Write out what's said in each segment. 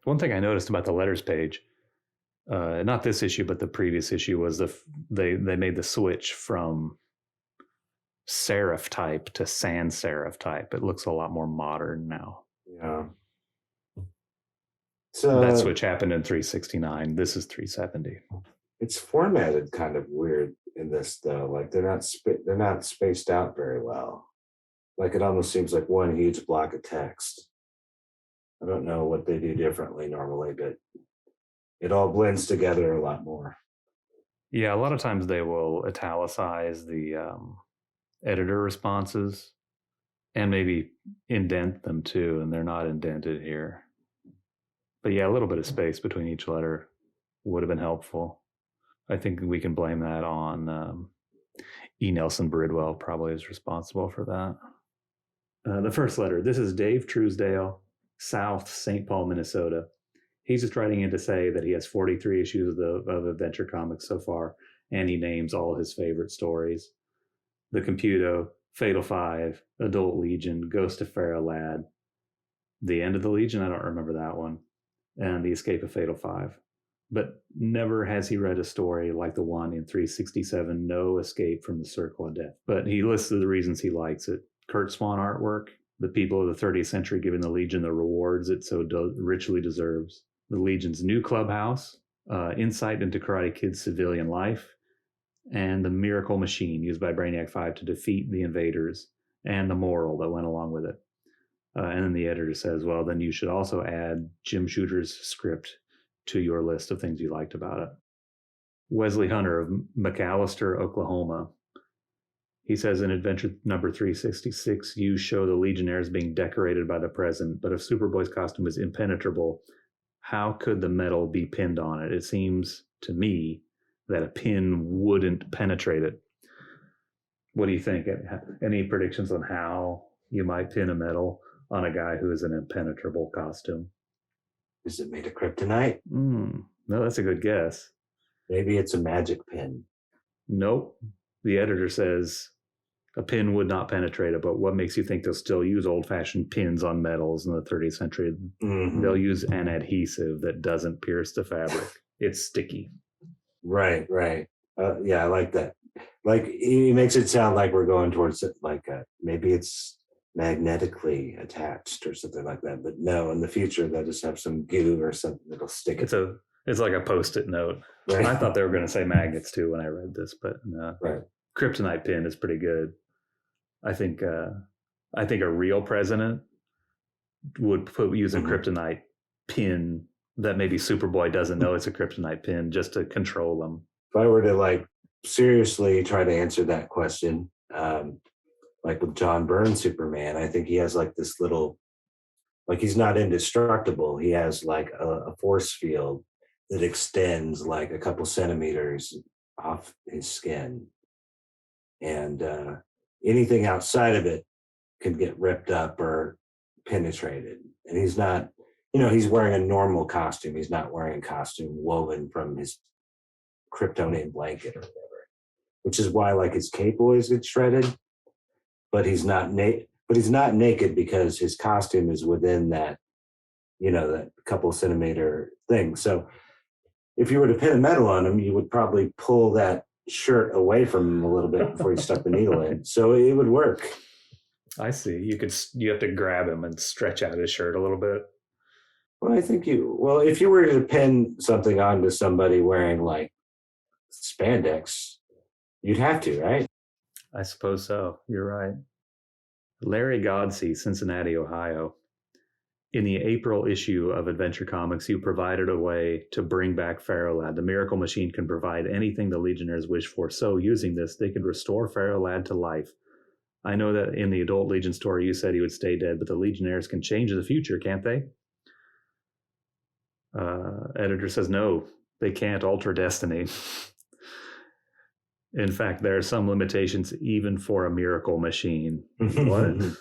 One thing I noticed about the letters page, not this issue, but the previous issue, was they made the switch from serif type to sans serif type. It looks a lot more modern now. Yeah. That switch happened in 369. This is 370. It's formatted kind of weird in this though. Like they're not spaced out very well. Like it almost seems like one huge block of text. I don't know what they do differently normally, but it all blends together a lot more. Yeah, a lot of times they will italicize the editor responses and maybe indent them too, and they're not indented here. But yeah, a little bit of space between each letter would have been helpful. I think we can blame that on E. Nelson Bridwell, probably is responsible for that. The first letter, this is Dave Truesdale, South St. Paul, Minnesota. He's just writing in to say that he has 43 issues of Adventure Comics so far, and he names all his favorite stories. The Computo, Fatal Five, Adult Legion, Ghost of Pharaoh Lad, The End of the Legion, I don't remember that one, and The Escape of Fatal Five. But never has he read a story like the one in 367, No Escape from the Circle of Death. But he lists the reasons he likes it. Kurt Swan artwork, the people of the 30th century giving the Legion the rewards it so richly deserves, the Legion's new clubhouse, insight into Karate Kid's civilian life, and the miracle machine used by Brainiac 5 to defeat the invaders, and the moral that went along with it. And then the editor says, well, then you should also add Jim Shooter's script to your list of things you liked about it. Wesley Hunter of McAllister, Oklahoma. He says in Adventure number 366, you show the Legionnaires being decorated by the president, but if Superboy's costume is impenetrable, how could the metal be pinned on it? It seems to me that a pin wouldn't penetrate it. What do you think? Any predictions on how you might pin a metal on a guy who is an impenetrable costume? Is it made of kryptonite? No, that's a good guess. Maybe it's a magic pin. Nope. The editor says a pin would not penetrate it, but what makes you think they'll still use old-fashioned pins on metals in the 30th century? Mm-hmm. They'll use an adhesive that doesn't pierce the fabric. It's sticky. Right. Yeah, I like that. Like, he makes it sound like we're going towards it, like maybe it's magnetically attached or something like that. But no, in the future, they'll just have some goo or something that'll stick it. It's like a Post-it note. Right. I thought they were going to say magnets too when I read this, but no. Right. Kryptonite pin is pretty good. I think a real president would use a kryptonite pin that maybe Superboy doesn't know it's a kryptonite pin, just to control them. If I were to like seriously try to answer that question, like with John Byrne's Superman, I think he has like this little, like he's not indestructible. He has like a force field that extends like a couple centimeters off his skin. And anything outside of it could get ripped up or penetrated. And he's not, he's wearing a normal costume. He's not wearing a costume woven from his Kryptonian blanket or whatever, which is why like his cape always gets shredded, but he's not naked. But he's not naked because his costume is within that, that couple centimeter thing. So if you were to pin a metal on him, you would probably pull that shirt away from him a little bit before you stuck the needle in. So it would work. I see. You have to grab him and stretch out his shirt a little bit. Well, I think if you were to pin something onto somebody wearing like spandex, you'd have to, right? I suppose so. You're right. Larry Godsey, Cincinnati, Ohio. In the April issue of Adventure Comics, you provided a way to bring back Pharaoh Lad. The Miracle Machine can provide anything the Legionnaires wish for. So, using this, they could restore Pharaoh Lad to life. I know that in the Adult Legion story, you said he would stay dead, but the Legionnaires can change the future, can't they? Editor says, no, they can't alter destiny. In fact, there are some limitations even for a Miracle Machine. What?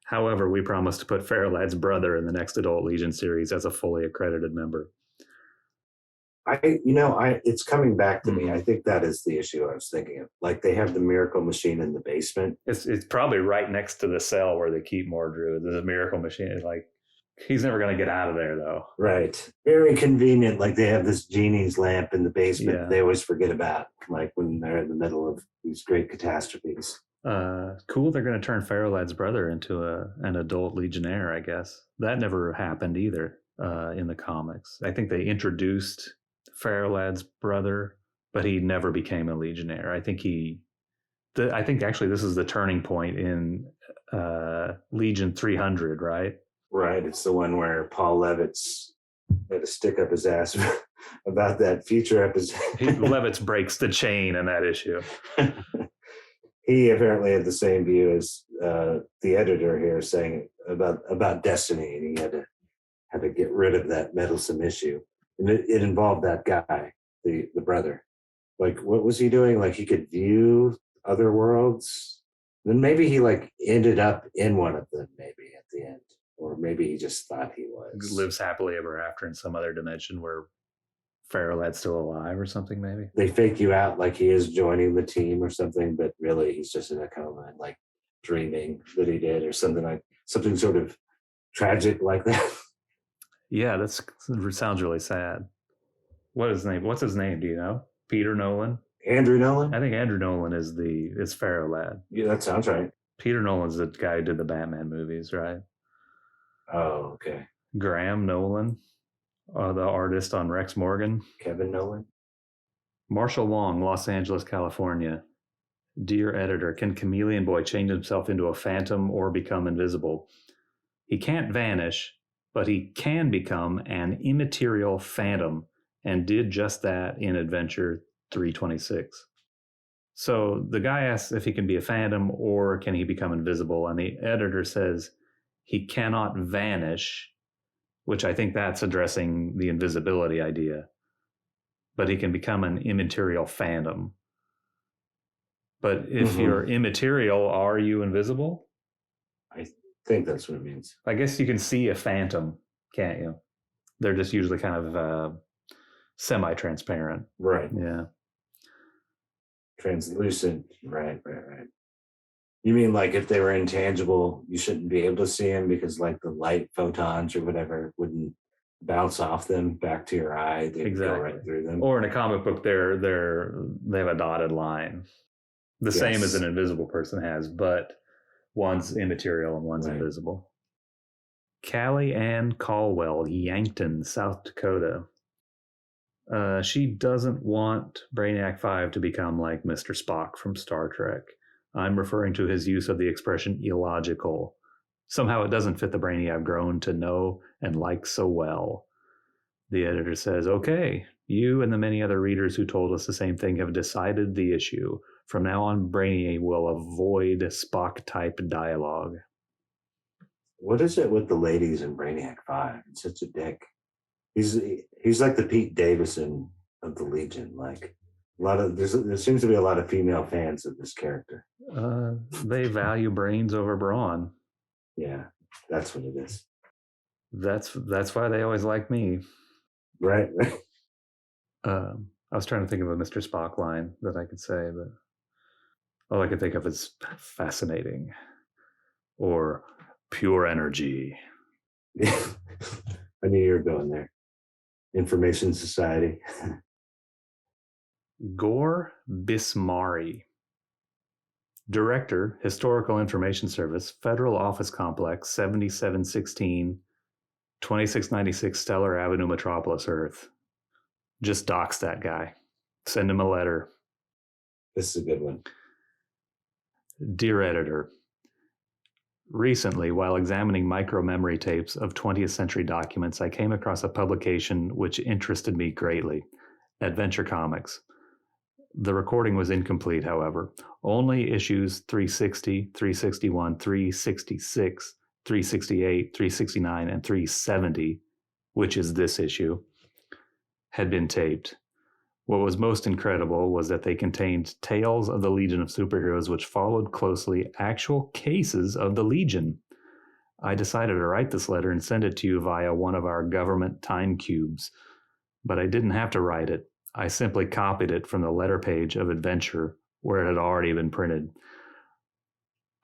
However, we promise to put Pharaoh Lad's brother in the next Adult Legion series as a fully accredited member. it's coming back to me. I Mhm. think that is the issue I was thinking of. Like they have the miracle machine in the basement. It's probably right next to the cell where they keep Mordru. There's a miracle machine. It's like he's never going to get out of there though. Right. Very convenient. Like they have this genie's lamp in the basement that Yeah. they always forget about, like when they're in the middle of these great catastrophes. Cool. They're going to turn Farolad's brother into an adult Legionnaire. I guess that never happened either in the comics. I think they introduced Farolad's brother, but he never became a Legionnaire. I think actually this is the turning point in Legion 300, right? Right. It's the one where Paul Levitz had to stick up his ass about that future episode. Levitz breaks the chain in that issue. He apparently had the same view as the editor here, saying about Destiny, and he had to get rid of that meddlesome issue, and it involved that guy, the brother. Like, what was he doing? Like, he could view other worlds. Then maybe he like ended up in one of them, maybe at the end, or maybe he just thought he was. Lives happily ever after in some other dimension where Farolad's still alive or something, maybe. They fake you out like he is joining the team or something, but really he's just in a coma and like dreaming that he did, or something sort of tragic like that. Yeah, that sounds really sad. What's his name? Do you know? Peter Nolan? Andrew Nolan? I think Andrew Nolan is Farolad. Yeah, that sounds right. Peter Nolan's the guy who did the Batman movies, right? Oh, okay. Graham Nolan, the artist on Rex Morgan. Kevin Nolan? Marshall Long, Los Angeles, California. Dear editor, can Chameleon Boy change himself into a phantom or become invisible? He can't vanish, but he can become an immaterial phantom, and did just that in Adventure 326. So the guy asks if he can be a phantom or can he become invisible, and the editor says he cannot vanish, which I think that's addressing the invisibility idea, but he can become an immaterial phantom. But if you're immaterial, are you invisible? I think that's what it means. I guess you can see a phantom, can't you? They're just usually kind of semi-transparent. Right. Yeah. Translucent. Right. You mean like if they were intangible, you shouldn't be able to see them because like the light photons or whatever wouldn't bounce off them back to your eye. They'd go right through them. Or in a comic book, they have a dotted line, the same as an invisible person has, but one's immaterial and one's invisible. Callie Ann Caldwell, Yankton, South Dakota. She doesn't want Brainiac 5 to become like Mr. Spock from Star Trek. I'm referring to his use of the expression illogical. Somehow it doesn't fit the Brainy I've grown to know and like so well. The editor says, okay, you and the many other readers who told us the same thing have decided the issue. From now on, Brainy will avoid Spock-type dialogue. What is it with the ladies in Brainiac 5? It's such a dick. He's like the Pete Davidson of the Legion. Like there seems to be a lot of female fans of this character. They value brains over brawn. Yeah, that's what it is. That's why they always like me. Right. I was trying to think of a Mr. Spock line that I could say, but all I could think of is fascinating or pure energy. I knew you were going there. Information Society. Gore Bismari. Director, Historical Information Service, Federal Office Complex, 7716, 2696 Stellar Avenue, Metropolis, Earth. Just dox that guy. Send him a letter. This is a good one. Dear Editor, recently, while examining micro-memory tapes of 20th century documents, I came across a publication which interested me greatly, Adventure Comics. The recording was incomplete, however. Only issues 360, 361, 366, 368, 369, and 370, which is this issue, had been taped. What was most incredible was that they contained tales of the Legion of Superheroes which followed closely actual cases of the Legion. I decided to write this letter and send it to you via one of our government time cubes. but I didn't have to write it. I simply copied it from the letter page of Adventure where it had already been printed.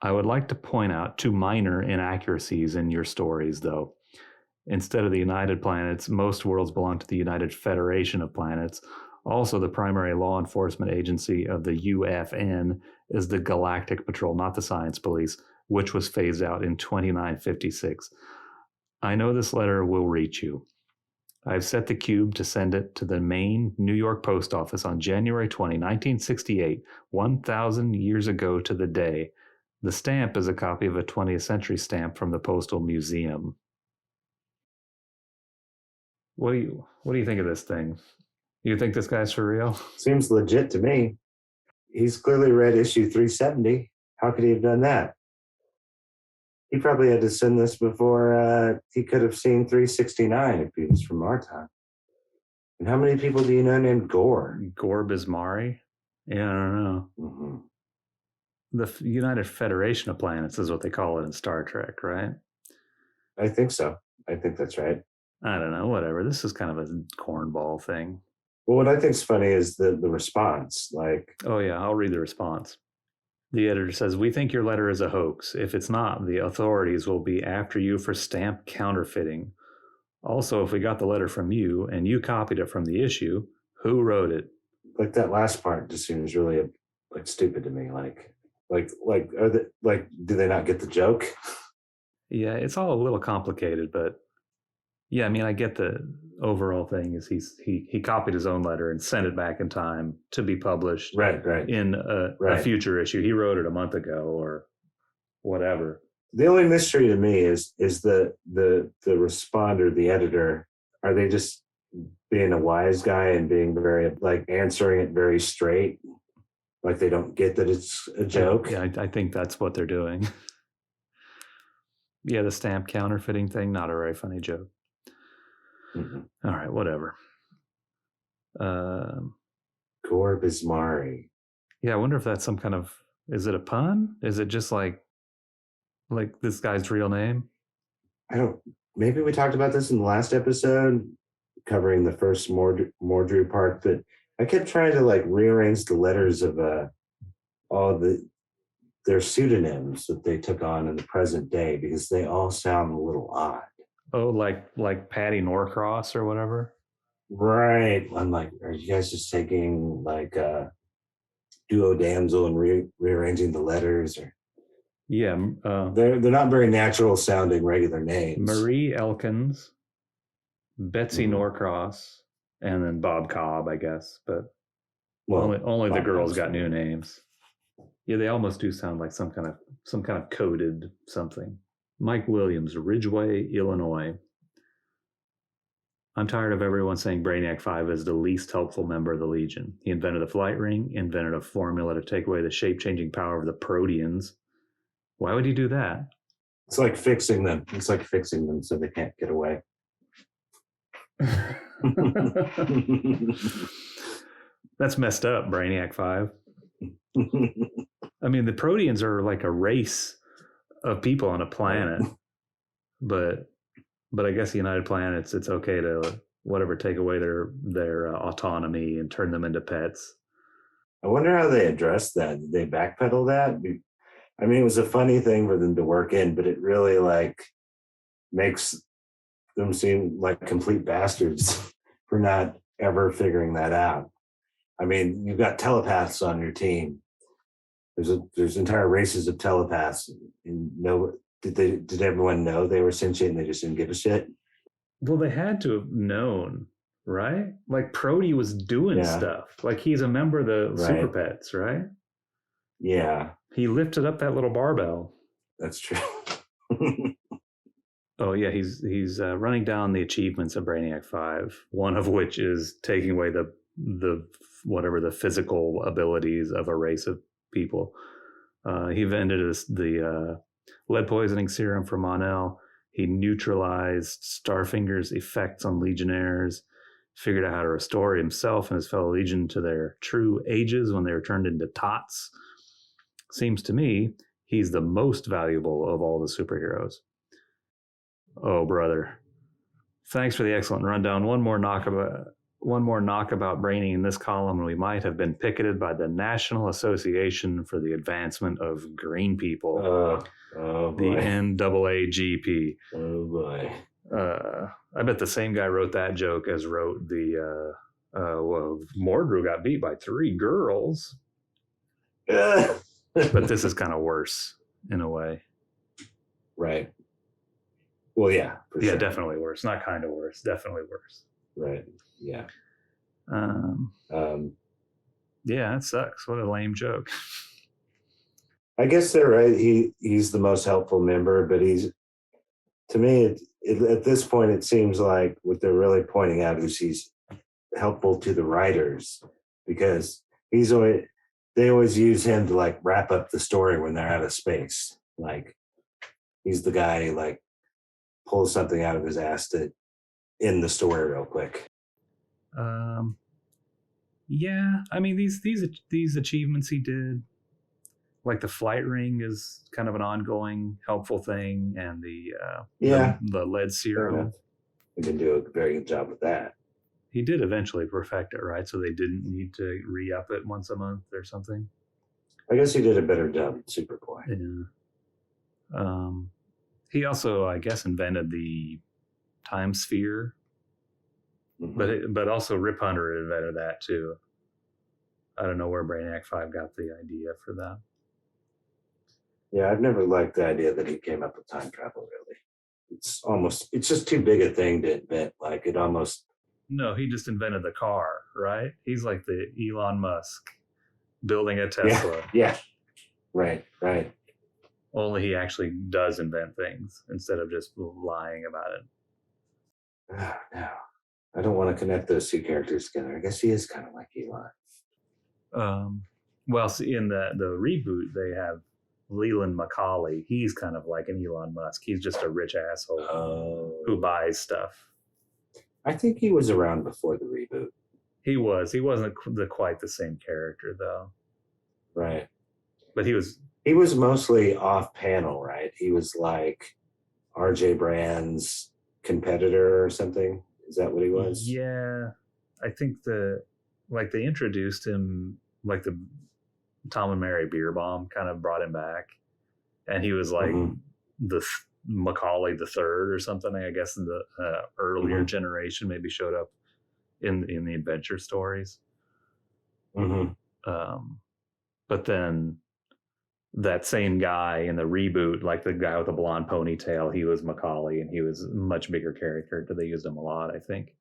I would like to point out two minor inaccuracies in your stories, though. Instead of the United Planets, most worlds belong to the United Federation of Planets. Also, the primary law enforcement agency of the UFN is the Galactic Patrol, not the Science Police, which was phased out in 2956. I know this letter will reach you. I've set the cube to send it to the main New York post office on January 20, 1968, 1,000 years ago to the day. The stamp is a copy of a 20th century stamp from the Postal Museum. What do you think of this thing? You think this guy's for real? Seems legit to me. He's clearly read issue 370. How could he have done that? He probably had to send this before he could have seen 369 if he was from our time. And how many people do you know named Gore? Gore Bismari? Yeah, I don't know. Mm-hmm. The United Federation of Planets is what they call it in Star Trek, right? I think so. I think that's right. I don't know, whatever. This is kind of a cornball thing. Well, what I think's funny is the response. Like, oh yeah, I'll read the response. The editor says, "We think your letter is a hoax. If it's not, the authorities will be after you for stamp counterfeiting. Also, if we got the letter from you and you copied it from the issue, who wrote it?" Like that last part just seems really like stupid to me. Are they, like, do they not get the joke? Yeah, it's all a little complicated, but yeah, I mean, I get the overall thing is he copied his own letter and sent it back in time to be published right in a future issue. He wrote it a month ago or whatever. The only mystery to me is the responder, the editor. Are they just being a wise guy and being very like answering it very straight? Like they don't get that it's a joke? Yeah, I think that's what they're doing. Yeah, the stamp counterfeiting thing, not a very funny joke. Mm-hmm. All right, whatever. Gore Bismari. Yeah, I wonder if that's some kind of, is it a pun? Is it just like this guy's real name? I don't, maybe we talked about this in the last episode covering the first Mordru part, but I kept trying to like rearrange the letters of all their pseudonyms that they took on in the present day because they all sound a little odd. Oh, like Patty Norcross or whatever? Right. I'm like, are you guys just taking like duo damsel and rearranging the letters? Or yeah, they're not very natural sounding regular names. Marie Elkins, Betsy Norcross, and then Bob Cobb, I guess. But only the girls got new names. Yeah, they almost do sound like some kind of coded something. Mike Williams, Ridgeway, Illinois. I'm tired of everyone saying Brainiac 5 is the least helpful member of the Legion. He invented the flight ring, invented a formula to take away the shape-changing power of the Proteans. Why would he do that? It's like fixing them. It's like fixing them so they can't get away. That's messed up, Brainiac 5. I mean, the Proteans are like a race of people on a planet, but I guess the United Planets, it's okay to whatever take away their autonomy and turn them into pets. I wonder how they addressed that. Did they backpedal that? I mean, it was a funny thing for them to work in, but it really like makes them seem like complete bastards for not ever figuring that out. I mean, you've got telepaths on your team. There's entire races of telepaths. And did everyone know they were sentient and they just didn't give a shit? Well, they had to have known, right? Like Prody was doing stuff. Like he's a member of the Super Pets, right? Yeah. He lifted up that little barbell. That's true. Oh yeah, he's running down the achievements of Brainiac 5. One of which is taking away the whatever the physical abilities of a race of people. He invented the lead poisoning serum for Mon-El. He neutralized Starfinger's effects on Legionnaires. Figured out how to restore himself and his fellow Legion to their true ages when they were turned into tots. Seems to me he's the most valuable of all the superheroes. Oh, brother. Thanks for the excellent rundown. One more knockabout. one more knock about Brainy in this column, and we might have been picketed by the National Association for the Advancement of Green People, the NAAGP. Oh boy. I bet the same guy wrote that joke as wrote the Mordru got beat by 3 girls. But this is kind of worse in a way. Right. Well, yeah. Yeah, sure. Definitely worse. Not kind of worse. Definitely worse. Right. Yeah. Yeah, that sucks. What a lame joke. I guess they're right. He's the most helpful member, but to me, at this point, it seems like what they're really pointing out is he's helpful to the writers, because they always use him to like wrap up the story when they're out of space. Like he's the guy who like pulls something out of his ass to end the story real quick. Yeah, I mean these achievements he did, like the flight ring is kind of an ongoing helpful thing, and the lead serum. He didn't do a very good job with that. He did eventually perfect it, right? So they didn't need to re-up it once a month or something. I guess he did a better job than Superboy. Yeah. He also, I guess, invented the time sphere. Mm-hmm. But also Rip Hunter invented that too. I don't know where Brainiac 5 got the idea for that. Yeah, I've never liked the idea that he came up with time travel, really. It's just too big a thing to invent. Like it almost... No, he just invented the car, right? He's like the Elon Musk building a Tesla. Yeah. Right. Only he actually does invent things instead of just lying about it. No. I don't want to connect those 2 characters together. I guess he is kind of like Elon. Well, see, in the reboot, they have Leland McCauley. He's kind of like an Elon Musk. He's just a rich asshole who buys stuff. I think he was around before the reboot. He was. He wasn't quite the same character, though. Right. But he was mostly off panel, right? He was like RJ Brand's competitor or something. Is that what he was? Yeah. I think they introduced him, like the Tom and Mary beer bomb kind of brought him back. And he was like the Macaulay the Third or something, I guess, in the earlier generation, maybe showed up in the adventure stories. But then that same guy in the reboot, like the guy with the blonde ponytail, he was Macaulay, and he was a much bigger character, but they used him a lot, I think.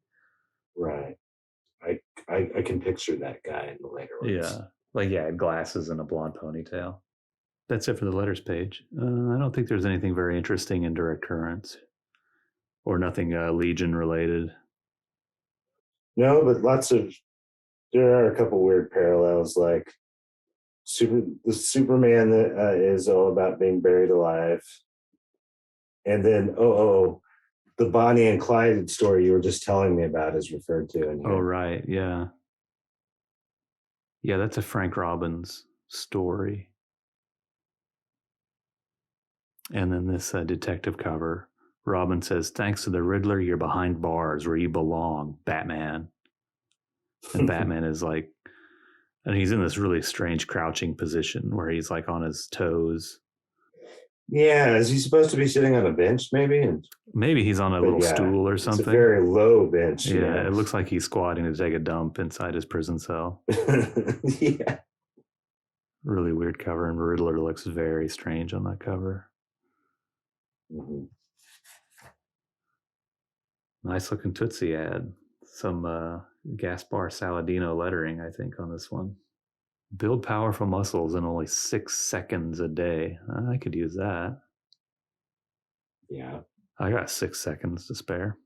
Right. I can picture that guy in the later ones. Yeah. Like, yeah, glasses and a blonde ponytail. That's it for the letters page. I don't think there's anything very interesting in Direct Currents, or nothing Legion related. No, but there are a couple weird parallels, like the Superman that is all about being buried alive. And then, the Bonnie and Clyde story you were just telling me about is referred to in here. Oh, right. Yeah. Yeah, that's a Frank Robbins story. And then this detective cover, Robin says, "Thanks to the Riddler, you're behind bars where you belong, Batman." And Batman is like, and he's in this really strange crouching position where he's like on his toes. Yeah, is he supposed to be sitting on a bench maybe? Maybe he's on a little stool or something. It's a very low bench. Yeah, it looks like he's squatting to take a dump inside his prison cell. Yeah. Really weird cover, and Riddler looks very strange on that cover. Nice looking Tootsie ad. Some Gaspar Saladino lettering, I think, on this one. Build powerful muscles in only 6 seconds a day. I could use that. Yeah. I got 6 seconds to spare.